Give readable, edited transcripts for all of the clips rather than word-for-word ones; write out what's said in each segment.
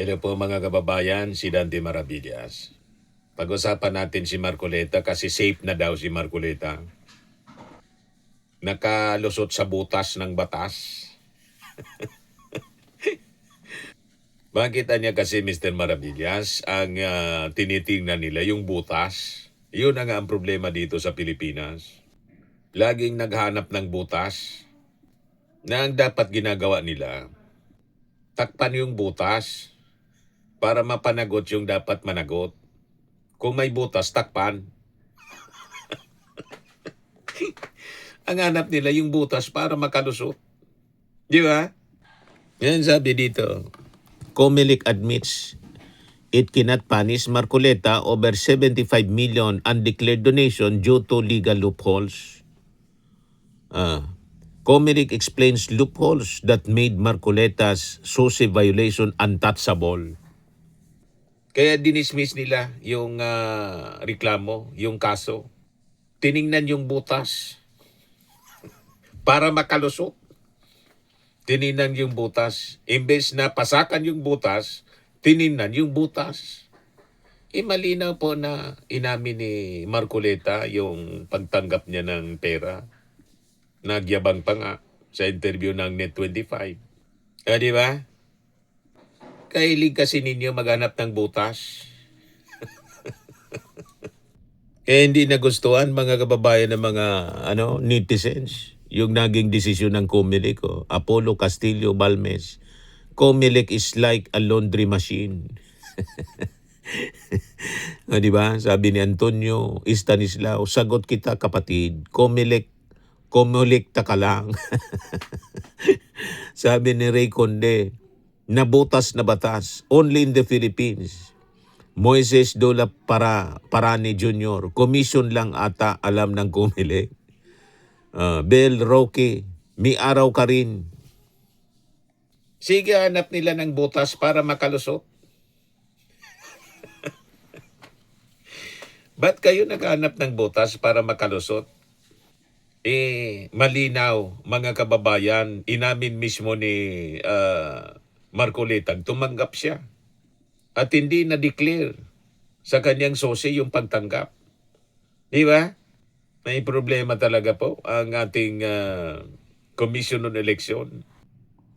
Hello po mga kababayan, si Dante Maravillas. Pag-usapan natin si Marcoleta kasi safe na daw si Marcoleta. Nakalusot sa butas ng batas. Makita niya kasi Mr. Maravillas, ang tinitingnan nila yung butas. Yun na nga ang problema dito sa Pilipinas. Laging naghanap ng butas na ang dapat ginagawa nila, takpan yung butas para mapanagot yung dapat managot. Kung may butas, takpan. Ang hanap nila yung butas para makalusot. Di ba? Yan sabi dito. Comelec admits it cannot punish Marcoleta over 75 million undeclared donation due to legal loopholes. Comelec explains loopholes that made Marcoleta's SOSE violation untouchable. Kaya dinismiss nila yung reklamo, yung kaso. Tiningnan yung butas para makalusot. Tiningnan yung butas. Imbes na pasakan yung butas, tiningnan yung butas. Malinaw po na inamin ni Marcoleta yung pagtanggap niya ng pera. Nagyabang pa nga sa interview ng Net25. Di ba? Kahilig kasi ninyo maghanap ng butas. Kaya hindi nagustuhan mga kababayan ng mga netizens yung naging desisyon ng Comelec. Apollo Castillo Balmes. Comelec is like a laundry machine. Di ba? Sabi ni Antonio Estanislao, sagot kita kapatid, Comelec ka lang. Sabi ni Ray Conde, nabutas na batas, only in the Philippines. Moises Dola Parani Jr., commission lang ata alam ng Comelec. Bel Roque, may araw ka rin. Sige, hanap nila ng butas para makalusot. Ba't kayo naghanap ng butas para makalusot? Malinaw, mga kababayan, inamin mismo ni Marcoleta, tumanggap siya. At hindi na-declare sa kanyang SOSE yung pagtanggap. Di ba? May problema talaga po ang ating Commission on Election.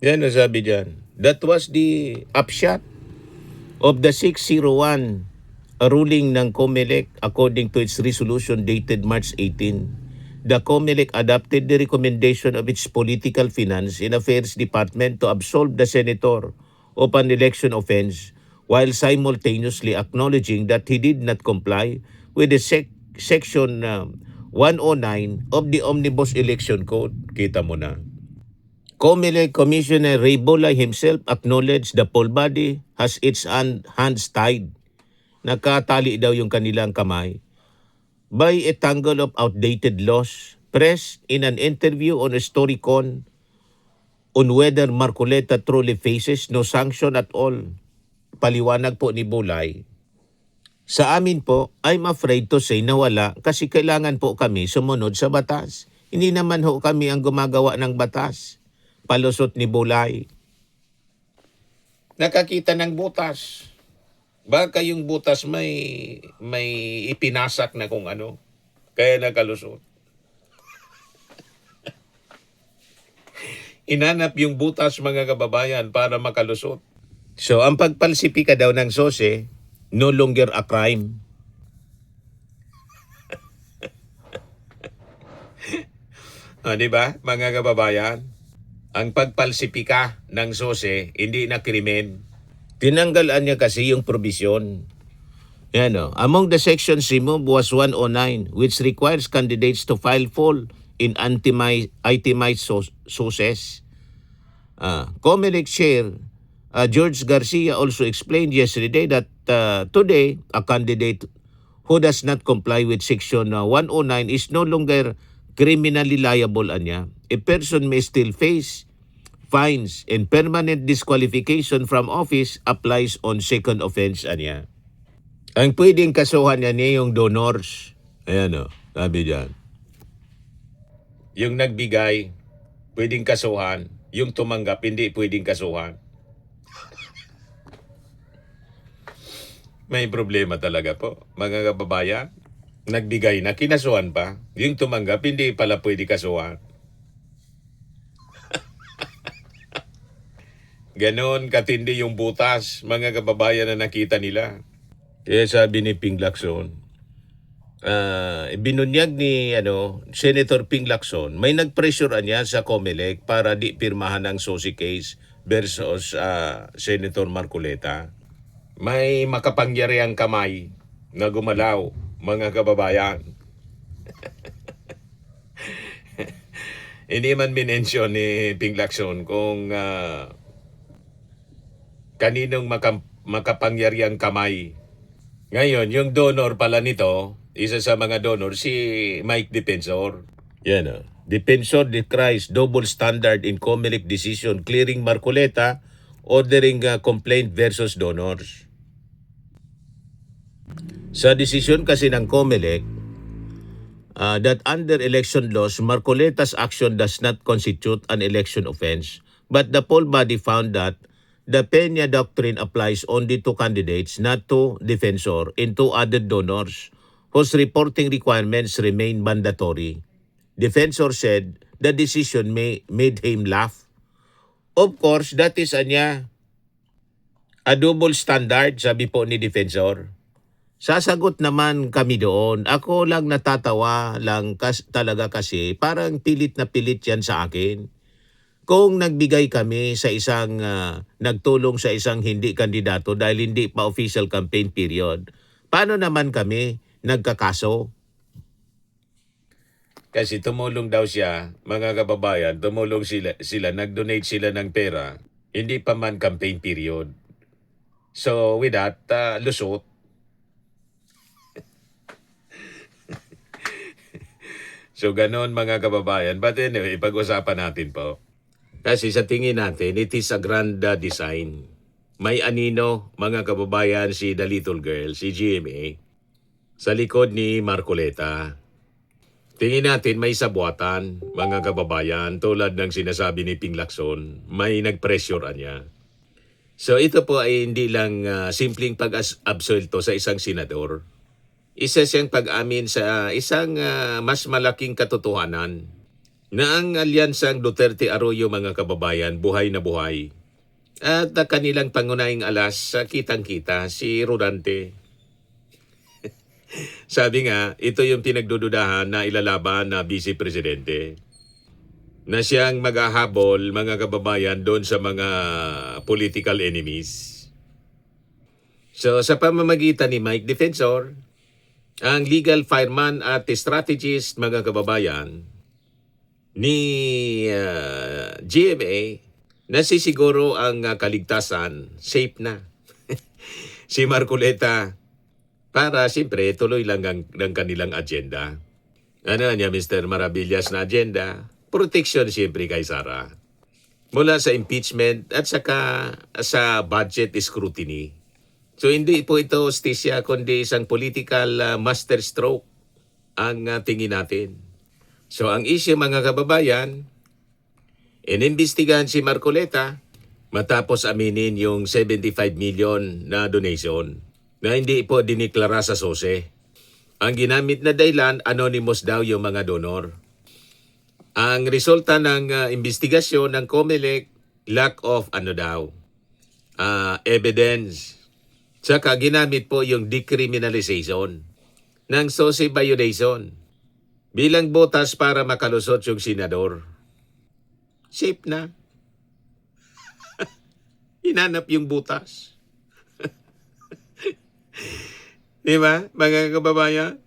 Yan ang sabi dyan. That was the upshot of the 601 ruling ng Comelec according to its resolution dated March 18. The Comelec adopted the recommendation of its Political Finance and Affairs Department to absolve the senator of an election offense while simultaneously acknowledging that he did not comply with the Section 109 of the Omnibus Election Code. Kita mo na. Comelec Commissioner Ray Bolay himself acknowledged the poll body has its hands tied. Nakatali daw yung kanilang kamay by a tangle of outdated laws pressed in an interview on a Storycon on whether Marcoleta truly faces no sanction at all. Paliwanag po ni Bolay, sa amin po, I'm afraid to say na wala kasi kailangan po kami sumunod sa batas. Hindi naman ho kami ang gumagawa ng batas. Palusot ni Bolay. Nakakita ng butas. Baka yung butas may ipinasak na kung ano. Kaya nakalusot. Inanap yung butas mga kababayan para makalusot. So ang pagpalsipika daw ng SOSE, no longer a crime. Di ba mga kababayan? Ang pagpalsipika ng SOSE, hindi na krimen. Tinanggalan niya kasi yung provision. Yan o. Among the sections removed was 109, which requires candidates to file full in itemized sources. Comelec Chair George Garcia also explained yesterday that today, a candidate who does not comply with Section 109 is no longer criminally liable. Anya. A person may still face fines and permanent disqualification from office applies on second offense. Anya. Ang pwedeng kasuhan niya yung donors. Ayan o, sabi dyan. Yung nagbigay, pwedeng kasuhan. Yung tumanggap, hindi pwedeng kasuhan. May problema talaga po, mga kababayan. Nagbigay na, kinasuhan pa. Yung tumanggap, hindi pala pwede kasuhan. Ganon katindi yung butas, mga kababayan na nakita nila. Kaya sabi ni Ping Lacson, binunyag ni Senator Ping Lacson, may nag-pressure niya sa COMELEC para di pirmahan ang SOSI case versus Senator Marcoleta. May makapangyarihang kamay na gumalaw, mga kababayan. Hindi man minensyon ni Ping Lacson kung kaninong makapangyarihang kamay. Ngayon, yung donor pala nito, isa sa mga donor, si Mike Defensor. Yan o. Defensor decries double standard in COMELEC decision clearing Marcoleta, ordering complaint versus donors. Sa desisyon kasi ng COMELEC, that under election laws, Marcoleta's action does not constitute an election offense. But the poll body found that the Peña doctrine applies only to candidates, not to defensor, and to other donors whose reporting requirements remain mandatory. Defensor said the decision made him laugh. Of course, that is a double standard, sabi po ni Defensor. Sasagot naman kami doon. Ako lang natatawa lang talaga kasi parang pilit na pilit yan sa akin. Kung nagbigay kami sa isang nagtulong sa isang hindi kandidato dahil hindi pa official campaign period, paano naman kami nagkakaso? Kasi tumulong daw siya, mga kababayan, tumulong sila nag-donate sila ng pera, hindi pa man campaign period. So with that, lusot. So ganon mga kababayan. But anyway, pag-usapan natin po. Kasi sa tingin natin, it is a grand design. May anino, mga kababayan, si The Little Girl, si GMA, sa likod ni Marcoleta. Tingin natin may sabuatan, mga kababayan, tulad ng sinasabi ni Ping Lacson, may nag-pressure niya. So ito po ay hindi lang simpleng pag-absuelto sa isang senador. Isa siyang pag-amin sa isang mas malaking katotohanan na ang alyansang Duterte Arroyo, mga kababayan, buhay na buhay. At kanilang pangunahing alas, kitang-kita, si Rodante. Sabi nga, ito yung pinagdududahan na ilalaban na Vice Presidente. Na siyang maghahabol, mga kababayan, doon sa mga political enemies. So sa pamamagitan ni Mike Defensor, ang legal fireman at strategist, mga kababayan, ni GMA, nasisiguro ang kaligtasan, safe na. Si Marcoleta, para siyempre tuloy lang ng kanilang agenda. Ano niya, Mr. Maravillas na agenda? Protection siyempre kay Sara. Mula sa impeachment at saka sa budget scrutiny. So hindi po ito hostisya kundi isang political masterstroke ang tingin natin. So ang issue, mga kababayan, inimbestigahan si Marcoleta matapos aminin yung 75 million na donation na hindi po diniklara sa SOSE. Ang ginamit na dahilan, anonymous daw yung mga donor. Ang resulta ng investigasyon ng COMELEC, lack of evidence. Saka ginamit po yung decriminalization ng SOSE violation bilang botas para makalusot yung senador. Safe na. Hinanap yung butas. Di ba, mga kababayan?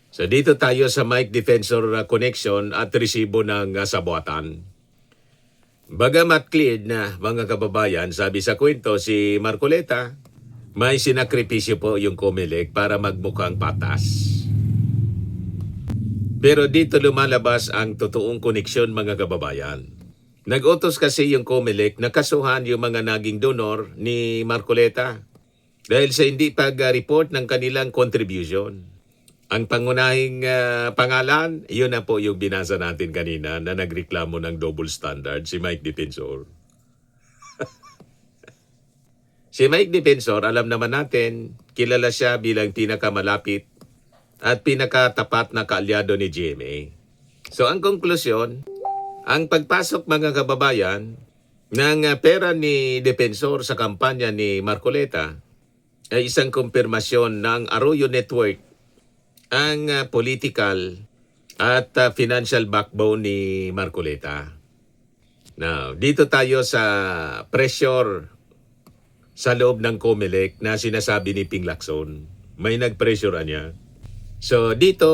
So dito tayo sa Mike Defensor connection at resibo ng sabuatan. Bagamat cleared na, mga kababayan, sabi sa kwento si Marcoleta, may sinakripisyo po yung COMELEC para magmukhang patas. Pero dito lumalabas ang totoong koneksyon, mga kababayan. Nag-utos kasi yung COMELEC na kasuhan yung mga naging donor ni Marcoleta dahil sa hindi pag-report ng kanilang contribution. Ang pangunahing pangalan, yun na po yung binasa natin kanina na nagreklamo ng double standard, si Mike Defensor. Si Mike Defensor, alam naman natin, kilala siya bilang pinakamalapit at pinakatapat na kaalyado ni GMA. So ang konklusyon, ang pagpasok mga kababayan ng pera ni Defensor sa kampanya ni Marcoleta ay isang kumpirmasyon ng Arroyo Network ang political at financial backbone ni Marcoleta. Now, dito tayo sa pressure sa loob ng COMELEC na sinasabi ni Ping Lacson. May nag-pressure niya. So dito,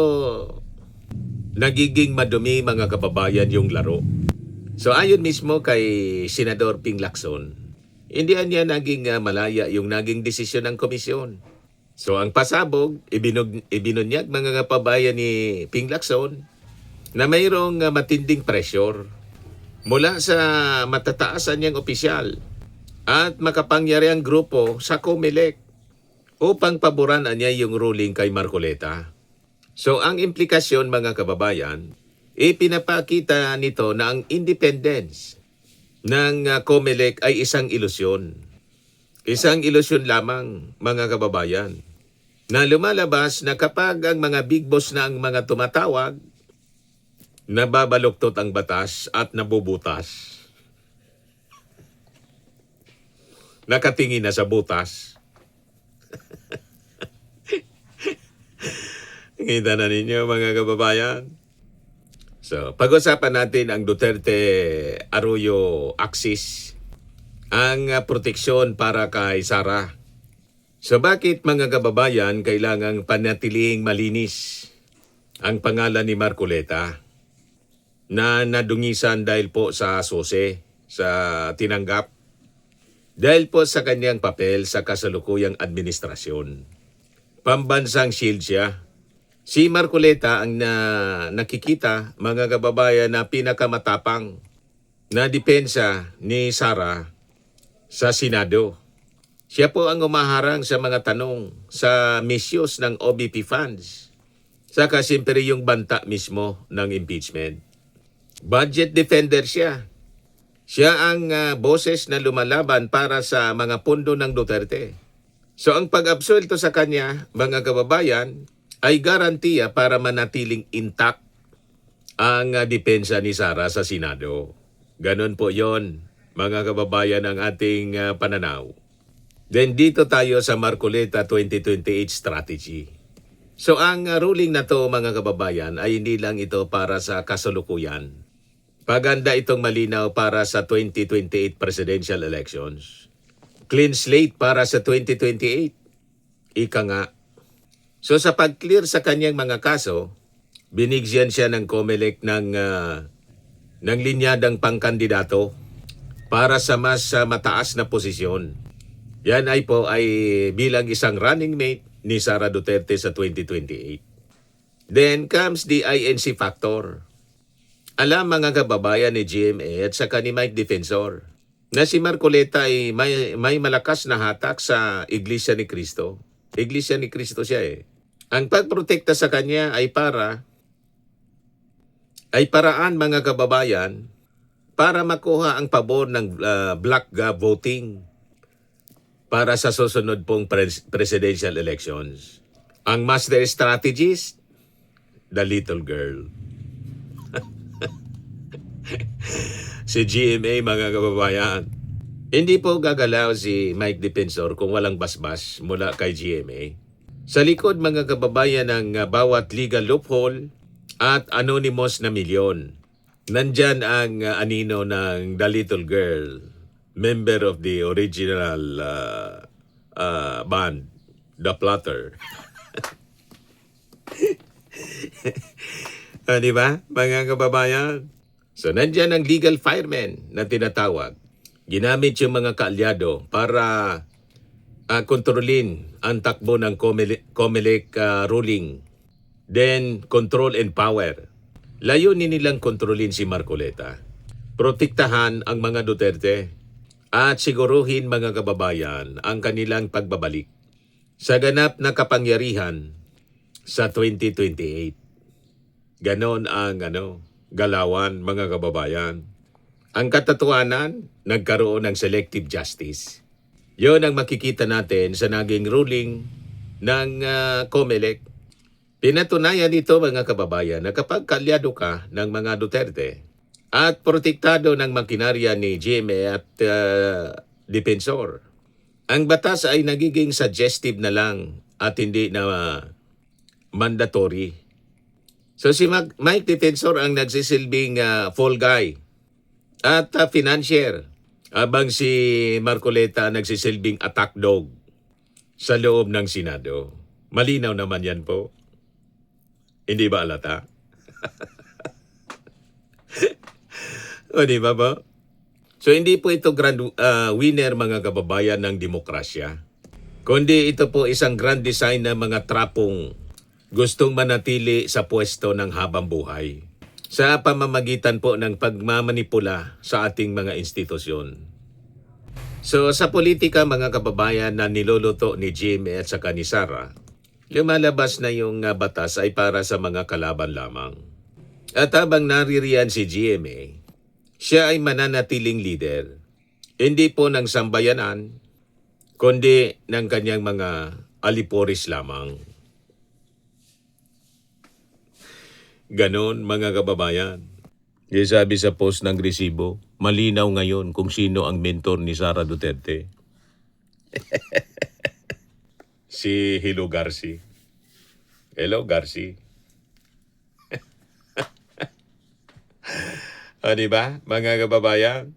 nagiging madumi mga kababayan yung laro. So ayon mismo kay Senador Ping Lacson, hindi niya naging malaya yung naging desisyon ng komisyon. So ang pasabog, ibinunyag mga kababayan ni Ping Lacson na mayroong matinding pressure mula sa matataasan niyang opisyal at makapangyarihang grupo sa COMELEC upang paboran niya yung ruling kay Marcoleta. So ang implikasyon mga kababayan, ipinapakita nito na ang independence ng COMELEC ay isang ilusyon. Isang ilusyon lamang mga kababayan na lumalabas na kapag ang mga big boss na ang mga tumatawag, nababaluktot ang batas at nabubutas. Nakatingin na sa butas. Kita na ninyo mga kababayan. So, pag-usapan natin ang Duterte Arroyo Axis, ang proteksyon para kay Sara. So, bakit mga kababayan kailangang panatiling malinis ang pangalan ni Marcoleta na nadungisan dahil po sa sose, sa tinanggap, dahil po sa kanyang papel sa kasalukuyang administrasyon. Pambansang shield siya. Si Marcoleta ang nakikita mga kababayan na pinakamatapang na depensa ni Sara sa Senado. Siya po ang umaharang sa mga tanong sa misuse ng OBP funds. Saka siyempre yung banta mismo ng impeachment. Budget defender siya. Siya ang boses na lumalaban para sa mga pondo ng Duterte. So ang pag-absuelto sa kanya, mga kababayan, ay garantiya para manatiling intact ang depensa ni Sara sa Senado. Ganon po yon mga kababayan, ang ating pananaw. Then dito tayo sa Marcoleta 2028 strategy. So ang ruling na to mga kababayan ay hindi lang ito para sa kasalukuyan. Paganda itong malinaw para sa 2028 presidential elections. Clean slate para sa 2028. Ika nga. So sa pag-clear sa kanyang mga kaso, binigyan siya ng COMELEC ng linyadang pangkandidato para sa mas mataas na posisyon. Yan ay bilang isang running mate ni Sara Duterte sa 2028. Then comes the INC factor. Alam mga kababayan ni GMA at saka ni Mike Defensor na si Marcoleta ay may malakas na hatak sa Iglesia ni Cristo. Iglesia ni Cristo siya eh. Ang pagprotekta sa kanya ay paraan mga kababayan para makuha ang pabor ng black voting para sa susunod pong presidential elections. Ang master strategist, the little girl. Si GMA mga kababayan. Hindi po gagalaw si Mike Defensor kung walang basbas mula kay GMA. Sa likod mga kababayan ng bawat legal loophole at anonymous na milyon, nandyan ang anino ng the little girl, member of the original band, The Plotter. Di ba mga kababayan? So nandyan ang legal fireman na tinatawag. Ginamit yung mga kaalyado para kontrolin ang takbo ng COMELEC ruling. Then, control and power. Layunin nilang kontrolin si Marcoleta. Protektahan ang mga Duterte at siguruhin mga kababayan ang kanilang pagbabalik sa ganap na kapangyarihan sa 2028. Ganon ang galawan mga kababayan. Ang katotohanan, nagkaroon ng selective justice. Yon ang makikita natin sa naging ruling ng COMELEC. Pinatunayan ito mga kababayan na kapag kalyado ka ng mga Duterte at protektado ng makinarya ni GMA at Depensor, ang batas ay nagiging suggestive na lang at hindi na mandatory. So si Mike Depensor ang nagsisilbing fall guy at financier, habang si Marcoleta nagsisilbing attack dog sa loob ng Senado. Malinaw naman yan po. Hindi ba alata? O di ba po? So hindi po ito winner mga kababayan ng demokrasya, kundi ito po isang grand design ng mga trapong gustong manatili sa pwesto ng habang buhay sa pamamagitan po ng pagmamanipula sa ating mga institusyon. So sa politika mga kababayan na niluluto ni Jimmy at saka ni Sara, lumalabas na yung batas ay para sa mga kalaban lamang. At habang naririyan si GMA, siya ay mananatiling leader, hindi po ng sambayanan, kundi ng kanyang mga aliporis lamang. Ganon mga kababayan. Yung sabi sa post ng resibo, malinaw ngayon kung sino ang mentor ni Sara Duterte. Si Hilo Garci. Hello, Garci. O, diba, mga kababayan?